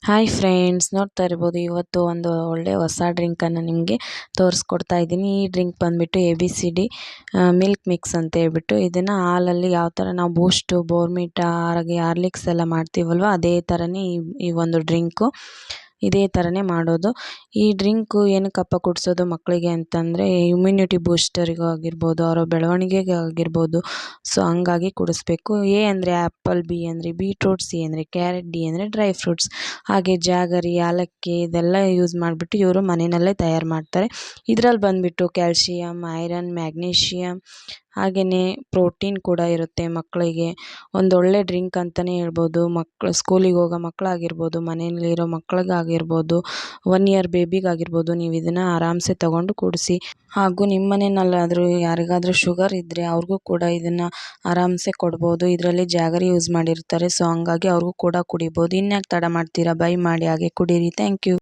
Hi friends, ನೋಡ್ತಾ ಇರ್ಬೋದು ಇವತ್ತು ಒಂದು ಒಳ್ಳೆ ಹೊಸ ಡ್ರಿಂಕನ್ನು ನಿಮಗೆ ತೋರಿಸ್ಕೊಡ್ತಾ ಇದ್ದೀನಿ. ಈ ಡ್ರಿಂಕ್ ಬಂದುಬಿಟ್ಟು ABCD ಮಿಲ್ಕ್ ಮಿಕ್ಸ್ ಅಂತ ಹೇಳ್ಬಿಟ್ಟು, ಇದನ್ನು ಹಾಲಲ್ಲಿ ಯಾವ ಥರ ನಾವು ಬೂಸ್ಟು, ಬೋರ್ಮಿಟಾ, ಹಾಗೆ ಹಾರ್ಲಿಕ್ಸ್ ಎಲ್ಲ ಮಾಡ್ತೀವಲ್ವ, ಅದೇ ಥರನೇ ಈ ಒಂದು ಡ್ರಿಂಕು ಇದೇ ಥರನೇ ಮಾಡೋದು. ಈ ಡ್ರಿಂಕು ಏನಕ್ಕಪ್ಪ ಕುಡಿಸೋದು ಮಕ್ಕಳಿಗೆ ಅಂತಂದರೆ, ಇಮ್ಯುನಿಟಿ ಬೂಸ್ಟರಿಗೂ ಆಗಿರ್ಬೋದು, ಅವರ ಬೆಳವಣಿಗೆಗೆ ಆಗಿರ್ಬೋದು. ಸೊ ಹಂಗಾಗಿ ಕುಡಿಸ್ಬೇಕು. A ಅಂದರೆ ಆ್ಯಪಲ್, B ಅಂದರೆ ಬೀಟ್ರೂಟ್, C ಅಂದರೆ ಕ್ಯಾರೆಟ್, D ಅಂದರೆ ಡ್ರೈ ಫ್ರೂಟ್ಸ್, ಹಾಗೆ ಜಾಗರಿ, ಯಾಲಕ್ಕಿ ಇದೆಲ್ಲ ಯೂಸ್ ಮಾಡಿಬಿಟ್ಟು ಇವರು ಮನೆಯಲ್ಲೇ ತಯಾರು ಮಾಡ್ತಾರೆ. ಇದರಲ್ಲಿ ಬಂದುಬಿಟ್ಟು ಕ್ಯಾಲ್ಶಿಯಮ್, ಐರನ್, ಮ್ಯಾಗ್ನೀಷಿಯಮ್ ಹಾಗೆಯೇ ಪ್ರೋಟೀನ್ ಕೂಡ ಇರುತ್ತೆ. ಮಕ್ಕಳಿಗೆ ಒಂದೊಳ್ಳೆ ಡ್ರಿಂಕ್ ಅಂತಲೇ ಹೇಳ್ಬೋದು. ಮಕ್ಕಳು ಸ್ಕೂಲಿಗೆ ಹೋಗೋ ಮಕ್ಕಳಾಗಿರ್ಬೋದು, ಮನೆಯಲ್ಲಿರೋ ಮಕ್ಕಳಿಗಾಗಿರ್ಬೋದು, 1 ಇಯರ್ ಬೇಬಿಗಾಗಿರ್ಬೋದು, ನೀವು ಇದನ್ನು ಆರಾಮ್ಸೆ ತೊಗೊಂಡು ಕುಡಿಸಿ. ಹಾಗೂ ನಿಮ್ಮ ಮನೆಯಲ್ಲಾದರೂ ಯಾರಿಗಾದರೂ ಶುಗರ್ ಇದ್ದರೆ ಅವ್ರಿಗೂ ಕೂಡ ಇದನ್ನು ಆರಾಮ್ಸೆ ಕೊಡ್ಬೋದು. ಇದರಲ್ಲಿ ಜಾಗರಿ ಯೂಸ್ ಮಾಡಿರ್ತಾರೆ, ಸೊ ಹಂಗಾಗಿ ಅವ್ರಿಗೂ ಕೂಡ ಕುಡಿಬೋದು. ಇನ್ಯಾಕೆ ತಡ ಮಾಡ್ತೀರಾ, ಬೈ ಮಾಡಿ ಹಾಗೆ ಕುಡೀರಿ. Thank you.